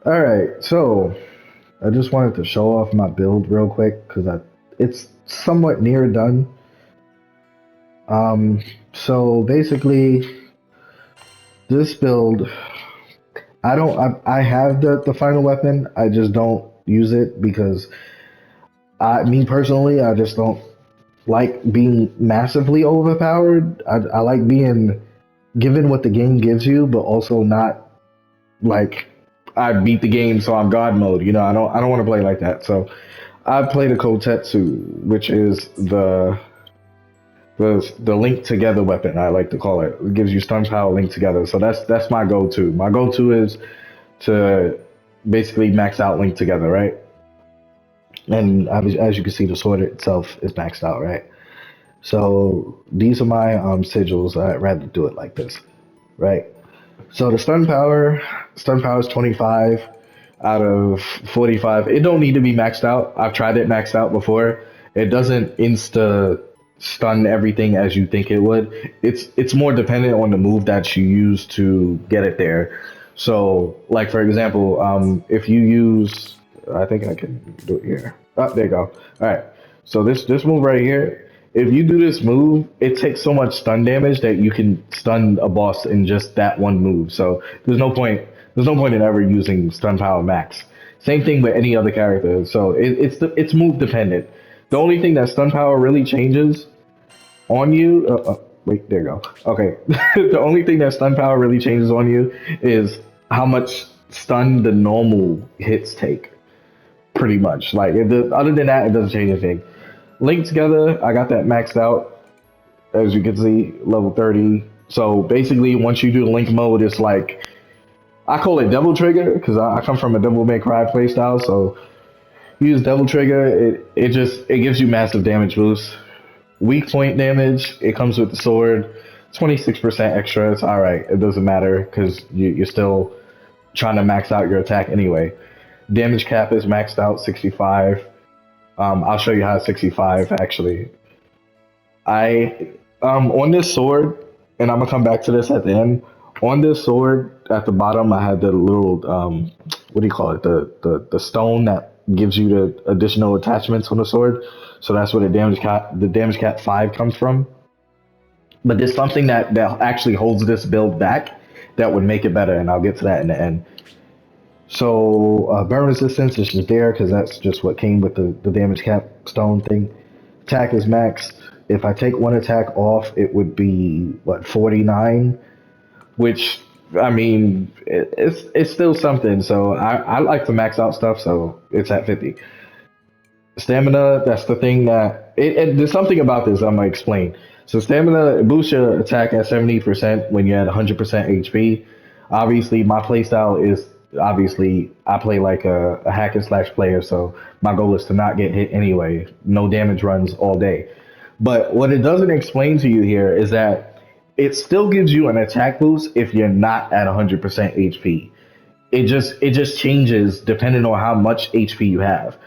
All right, so I just wanted to show off my build real quick because it's somewhat near done. So basically, this build, I have the final weapon. I just don't use it because me personally, I just don't like being massively overpowered. I like being given what the game gives you, but also not like I beat the game, so I'm God mode. I don't want to play like that. So I play the Kotetsu, which is the link together weapon. I like to call it. It gives you stun power link together. So that's my go-to. My go-to is to basically max out link together, right? And as you can see, the sword itself is maxed out, right? So these are my sigils. I'd rather do it like this, right? So the stun power is 25 out of 45. It don't need to be maxed out. I've tried it maxed out before. It doesn't insta stun everything as you think it would. It's more dependent on the move that you use to get it there. So, like for example, if you use, I think I can do it here. Oh, there you go. All right. So this move right here, if you do this move, it takes so much stun damage that you can stun a boss in just that one move. So there's no point in ever using stun power max. Same thing with any other character. So it's move dependent. The only thing that stun power really changes on you. Wait, there you go. Okay, the only thing that stun power really changes on you is how much stun the normal hits take. Pretty much. Like other than that, it doesn't change anything. Linked together, I got that maxed out, as you can see, level 30. So basically, once you do the link mode, it's like I call it double trigger because I come from a double May Cry playstyle. So you use double trigger, it gives you massive damage boost. Weak point damage, it comes with the sword. 26% extra. It's all right. It doesn't matter because you're still trying to max out your attack anyway. Damage cap is maxed out 65. I'll show you how 65 actually. I on this sword, and I'm gonna come back to this at the end. On this sword, at the bottom, I had the little what do you call it? The stone that gives you the additional attachments on the sword. So that's where the damage cap 5 comes from. But there's something that actually holds this build back that would make it better, and I'll get to that in the end. So burn resistance is just there because that's just what came with the damage cap stone thing. Attack is maxed. If I take one attack off, it would be what 49, which I mean it's still something. So I like to max out stuff, so it's at 50. Stamina, that's the thing that there's something about this I'm gonna explain. So stamina boosts your attack at 70% when you're at 100% HP. Obviously, my playstyle is obviously I play like a hack and slash player, so my goal is to not get hit anyway. No damage runs all day. But what it doesn't explain to you here is that it still gives you an attack boost if you're not at 100% HP. It just changes depending on how much HP you have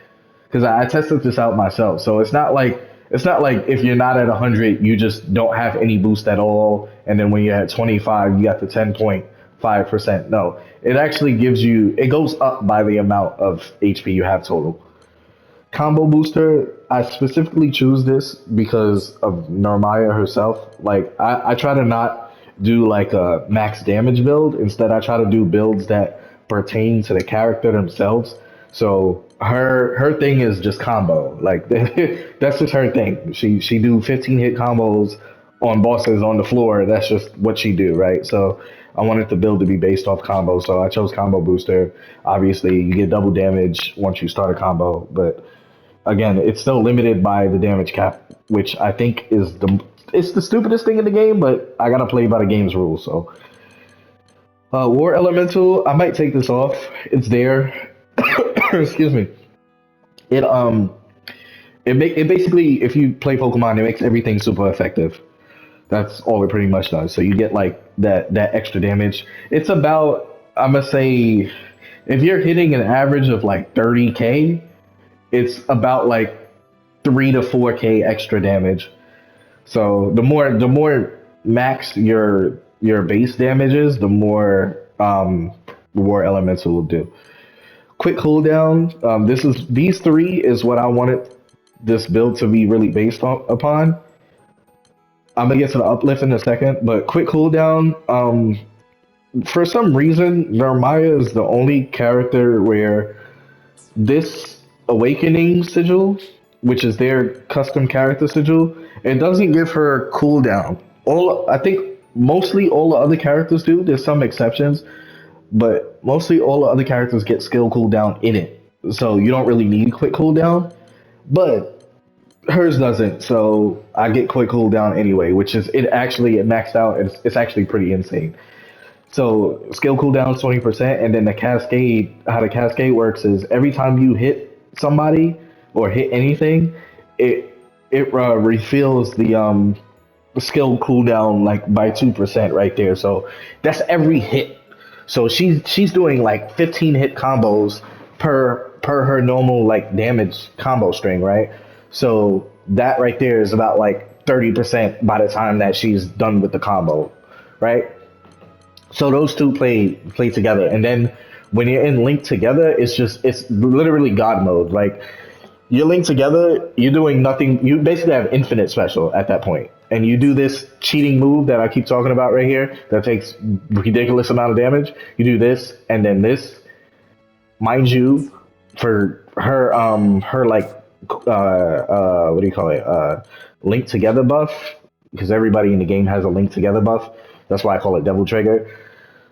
because I tested this out myself. So it's not like if you're not at 100, you just don't have any boost at all, and then when you're at 25, you got the 10.5%. No, it actually gives you. It goes up by the amount of HP you have total. Combo booster, I specifically choose this because of Narmaya herself. Like I try to not do like a max damage build. Instead, I try to do builds that pertain to the character themselves. So her thing is just combo. Like that's just her thing. She do 15 hit combos on bosses on the floor. That's just what she do, right? So I wanted the build to be based off combo. So I chose combo booster. Obviously, you get double damage once you start a combo, but again, it's still limited by the damage cap, which I think is the stupidest thing in the game. But I gotta play by the game's rules. So, War Elemental, I might take this off. It's there. Excuse me. It it basically, if you play Pokemon, it makes everything super effective. That's all it pretty much does. So you get like that extra damage. It's about, I'm gonna say, if you're hitting an average of like 30k, it's about like 3 to 4k extra damage. So the more max your base damage is, the more War Elemental will do. quick cooldown. These three is what I wanted this build to be really based upon. I'm gonna get to the uplift in a second, but quick cooldown. For some reason, Narmaya is the only character where this awakening sigil, which is their custom character sigil, it doesn't give her cooldown. All I think mostly all the other characters do. There's some exceptions, but mostly all the other characters get skill cooldown in it. So you don't really need quick cooldown. But hers doesn't, so I get quick cooldown anyway, which is it maxed out. It's actually pretty insane. So skill cooldown is 20%, and then the cascade. How the cascade works is every time you hit somebody or hit anything, it it refills the skill cooldown like by 2% right there. So that's every hit. So she's doing like 15 hit combos per her normal like damage combo string, right? So that right there is about like 30% by the time that she's done with the combo, right? So those two play together, and then when you're in Link together, it's literally God mode. Like you're linked together, you're doing nothing. You basically have infinite special at that point, and you do this cheating move that I keep talking about right here that takes ridiculous amount of damage. You do this and then this, mind you, for her like what do you call it? Link together buff, because everybody in the game has a link together buff. That's why I call it Devil Trigger.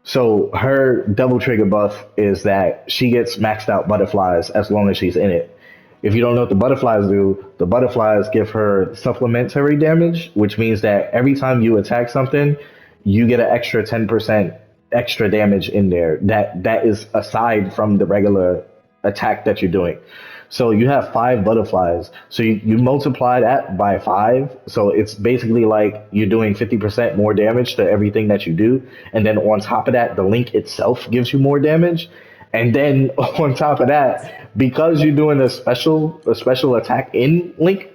So her double trigger buff is that she gets maxed out butterflies as long as she's in it. If you don't know what the butterflies do, the butterflies give her supplementary damage, which means that every time you attack something, you get an extra 10% extra damage in there. That is aside from the regular attack that you're doing. So you have five butterflies. So you multiply that by five. So it's basically like you're doing 50% more damage to everything that you do. And then on top of that, the link itself gives you more damage. And then on top of that, because you're doing a special attack in Link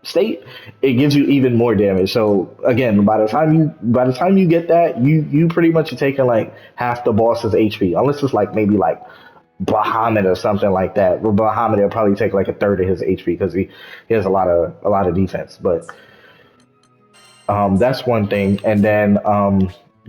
state, it gives you even more damage. So again, by the time you get that, you pretty much are taking like half the boss's HP, unless it's like maybe like Bahamut or something like that. Well, Bahamut will probably take like a third of his HP because he has a lot of defense. But that's one thing. And then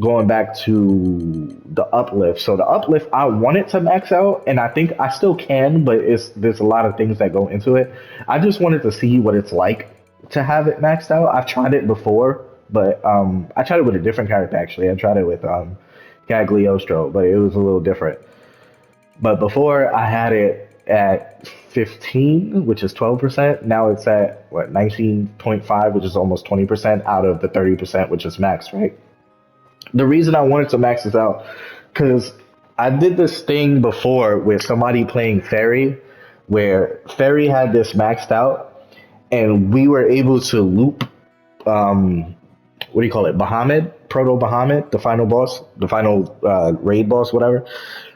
going back to the uplift. So the uplift, I wanted to max out, and I think I still can, but there's a lot of things that go into it. I just wanted to see what it's like to have it maxed out. I've tried it before, but I tried it with a different character actually. I tried it with Cagliostro, but it was a little different. But before I had it at 15, which is 12%. Now it's at what 19.5, which is almost 20% out of the 30%, which is max, right? The reason I wanted to max this out because I did this thing before with somebody playing Fairy, where Fairy had this maxed out, and we were able to loop what do you call it? Bahamut, Proto Bahamut, the final boss, the final raid boss, whatever.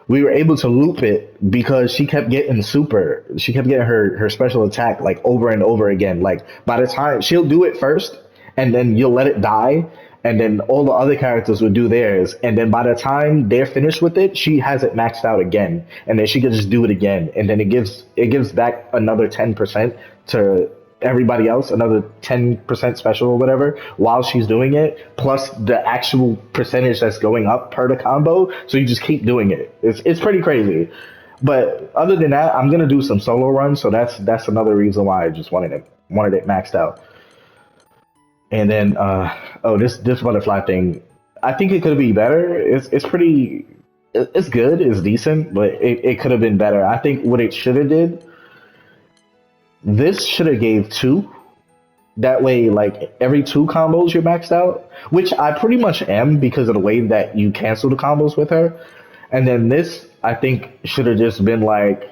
We were able to loop it because she kept getting super. She kept getting her special attack like over and over again. Like by the time she'll do it first, and then you'll let it die, and then all the other characters would do theirs, and then by the time they're finished with it, she has it maxed out again, and then she can just do it again, and then it gives back another 10% to everybody else, another 10% special or whatever while she's doing it, plus the actual percentage that's going up per the combo. So you just keep doing it. It's pretty crazy. But other than that, I'm gonna do some solo runs, so that's another reason why I just wanted it maxed out. And then this butterfly thing, I think it could be better. It's pretty it's good, it's decent, but it could have been better. I think what it should have did, this should have gave two. That way, like every two combos you're maxed out, which I pretty much am because of the way that you cancel the combos with her. And then this, I think, should have just been like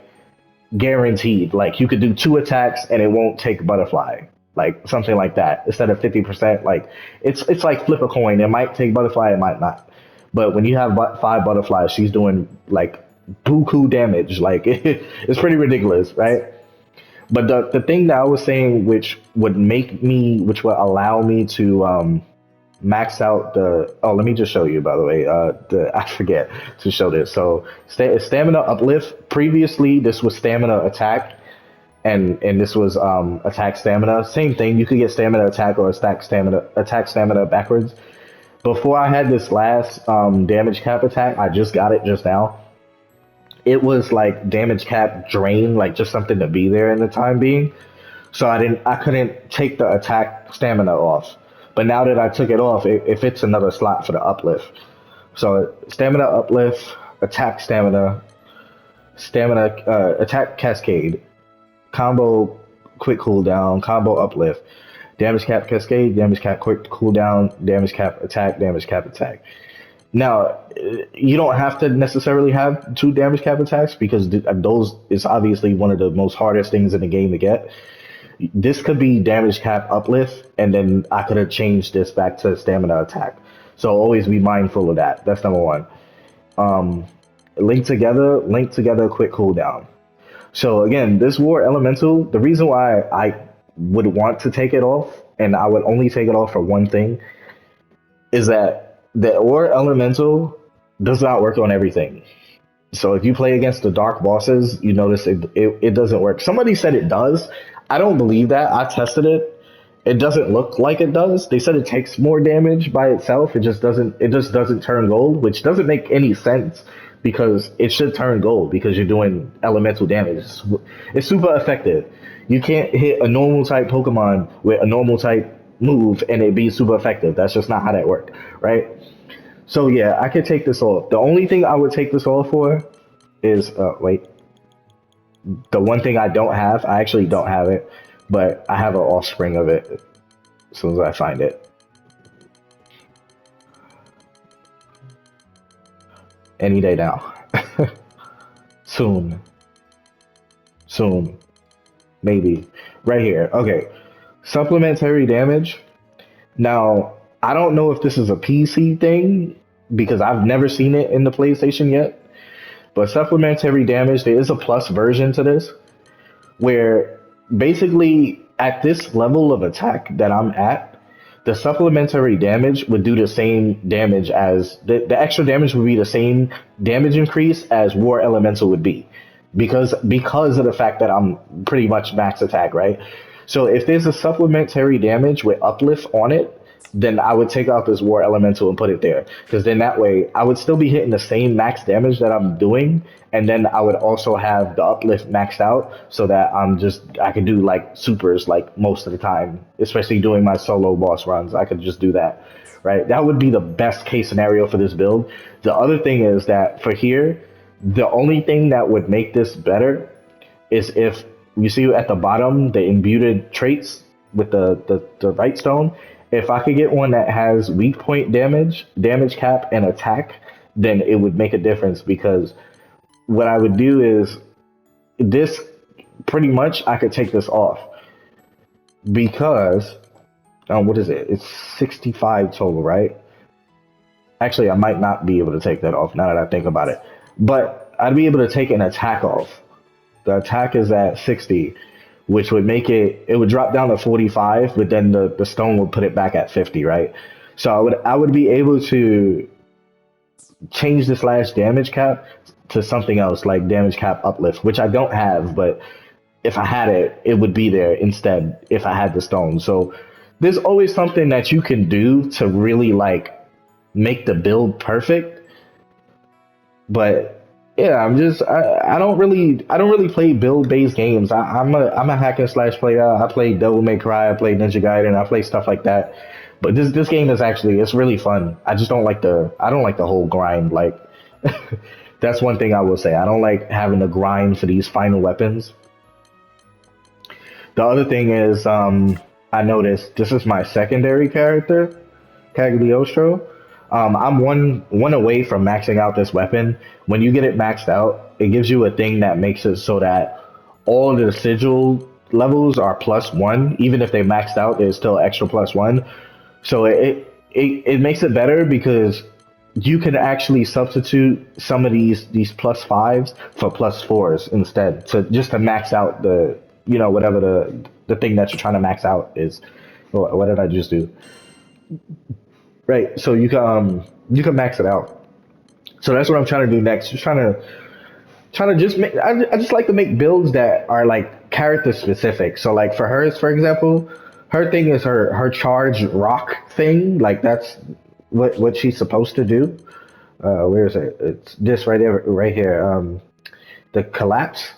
guaranteed. Like you could do two attacks and it won't take butterfly, like something like that, instead of 50%. Like it's like flip a coin. It might take butterfly, it might not. But when you have five butterflies, she's doing like buku damage. Like it's pretty ridiculous, right? But the thing that I was saying, which would allow me to max out the. Oh, let me just show you. By the way, I forget to show this. So stamina uplift. Previously, this was stamina attack, and this was attack stamina. Same thing. You could get stamina attack or attack stamina backwards. Before I had this last damage cap attack, I just got it just now. It was like damage cap drain, like just something to be there in the time being. So I couldn't take the attack stamina off. But now that I took it off, it fits another slot for the uplift. So stamina uplift, attack stamina, attack cascade, combo quick cooldown, combo uplift, damage cap cascade, damage cap quick cooldown, damage cap attack, damage cap attack. Now, you don't have to necessarily have two damage cap attacks because those is obviously one of the most hardest things in the game to get. This could be damage cap uplift, and then I could have changed this back to stamina attack. So always be mindful of that. That's number one. Um, link together, quick cooldown. So again, this war elemental, the reason why I would want to take it off, and I would only take it off for one thing, is that the war elemental does not work on everything. So if you play against the dark bosses, you notice it doesn't work. Somebody said it does. I don't believe that. I tested it. It doesn't look like it does. They said it takes more damage by itself. It just doesn't turn gold, which doesn't make any sense because it should turn gold because you're doing elemental damage. It's super effective. You can't hit a normal type Pokemon with a normal type move and it be super effective. That's just not how that works, right? So yeah, I could take this off. The only thing I would take this off for is wait. The one thing I don't have, I actually don't have it, but I have an offspring of it as soon as I find it. Any day now. Soon. Soon. Maybe. Right here. Okay. Supplementary damage. Now, I don't know if this is a PC thing because I've never seen it in the PlayStation yet. But supplementary damage, there is a plus version to this where basically at this level of attack that I'm at, the supplementary damage would do the same damage as the extra damage would be the same damage increase as War Elemental would be. Because of the fact that I'm pretty much max attack, right? So if there's a supplementary damage with uplift on it, then I would take out this War Elemental and put it there. Because then that way I would still be hitting the same max damage that I'm doing, and then I would also have the uplift maxed out so that I could do like supers like most of the time, especially doing my solo boss runs. I could just do that. Right? That would be the best case scenario for this build. The other thing is that for here, the only thing that would make this better is if you see at the bottom the imbued traits with the right stone. If I could get one that has weak point damage, damage cap, and attack, then it would make a difference because what I would do is this pretty much I could take this off because what is it? It's 65 total, right? Actually, I might not be able to take that off now that I think about it. But I'd be able to take an attack off. The attack is at 60, which would make it would drop down to 45, but then the stone would put it back at 50, right? So I would be able to change this last damage cap to something else like damage cap uplift, which I don't have, but if I had it, it would be there instead if I had the stone. So there's always something that you can do to really like make the build perfect. But yeah, I don't really play build based games. I'm a hack and slash player. I play Devil May Cry, I play Ninja Gaiden, I play stuff like that. But this game is actually it's really fun. I just don't like the whole grind. Like that's one thing I will say. I don't like having to grind for these final weapons. The other thing is I noticed this is my secondary character, Cagliostro. I'm one away from maxing out this weapon. When you get it maxed out, it gives you a thing that makes it so that all the sigil levels are +1. Even if they maxed out, there's still extra +1. So it makes it better because you can actually substitute some of these +5s for +4s instead to max out the whatever the thing that you're trying to max out is. What did I just do? right? So you can max it out. So that's what I'm trying to do next. Just trying to just make. I just like to make builds that are like character specific. So like for hers, for example, her thing is her charge rock thing. Like that's what she's supposed to do. Where is it? It's this right there, right here. The collapse.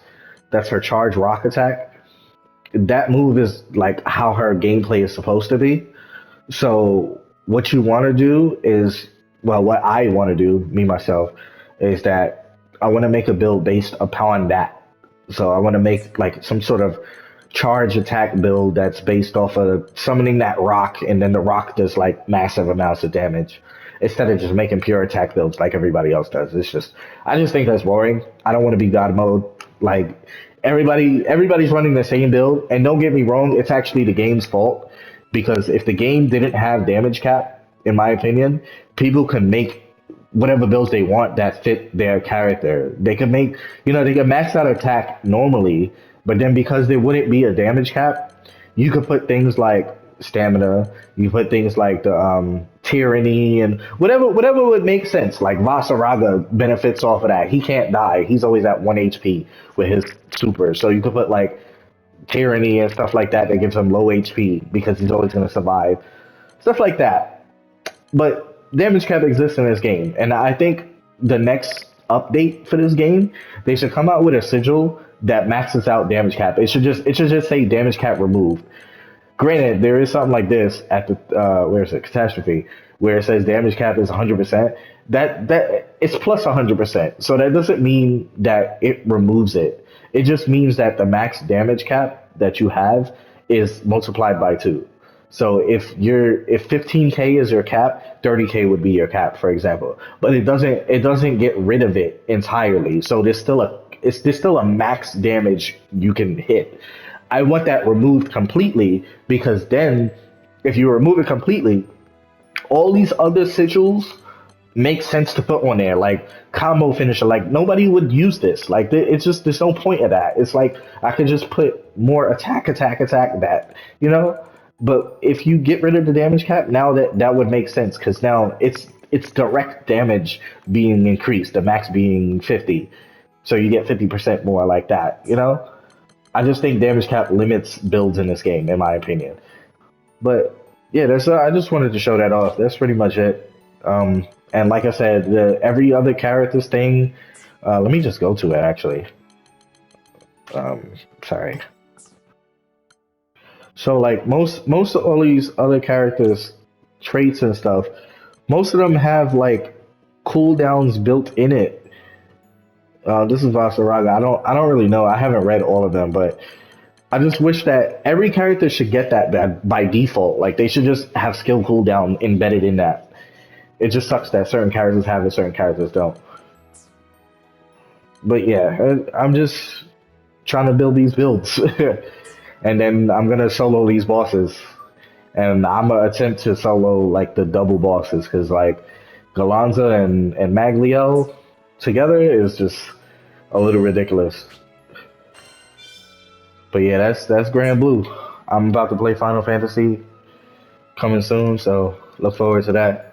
That's her charge rock attack. That move is like how her gameplay is supposed to be. So what you want to do is, well, what I want to do, me myself, is that I want to make a build based upon that. So I want to make like some sort of charge attack build that's based off of summoning that rock, and then the rock does like massive amounts of damage instead of just making pure attack builds like everybody else does. It's just, I just think that's boring. I don't want to be God mode. Like everybody's running the same build, and don't get me wrong, it's actually the game's fault because if the game didn't have damage cap, in my opinion, people can make whatever builds they want that fit their character. They could make, they could max out attack normally, but then because there wouldn't be a damage cap, you could put things like stamina, you put things like the tyranny and whatever would make sense. Like Vasaraga benefits off of that. He can't die. He's always at 1 HP with his super. So you could put like tyranny and stuff like that that gives him low HP because he's always going to survive. Stuff like that. But damage cap exists in this game, and I think the next update for this game, they should come out with a sigil that maxes out damage cap. It should just say damage cap removed. Granted, there is something like this at the where is it, catastrophe, where it says damage cap is 100%. That it's plus 100%. So that doesn't mean that it removes it. It just means that the max damage cap that you have is multiplied by two. So if 15k is your cap, 30k would be your cap, for example. But it doesn't get rid of it entirely. So there's still a max damage you can hit. I want that removed completely because then if you remove it completely, all these other sigils make sense to put on there, like combo finisher. Like nobody would use this. Like it's just there's no point of that. It's like I could just put more attack, attack, attack that, you know. But if you get rid of the damage cap, now that would make sense because now it's direct damage being increased, the max being 50, so you get 50% more like that, you know. I just think damage cap limits builds in this game, in my opinion. But yeah, that's I just wanted to show that off. That's pretty much it. And like I said, every other character's thing. Let me just go to it actually. Um, Sorry. So like most of all these other characters, traits and stuff, most of them have like cooldowns built in it. This is Vasaraga. I don't really know. I haven't read all of them, but I just wish that every character should get that by default. Like they should just have skill cooldown embedded in that. It just sucks that certain characters have it, certain characters don't. But yeah, I'm just trying to build these builds, and then I'm gonna solo these bosses, and I'm gonna attempt to solo like the double bosses because like Galanza and Maglio together is just a little ridiculous. But yeah, that's Granblue. I'm about to play Final Fantasy coming soon, so look forward to that.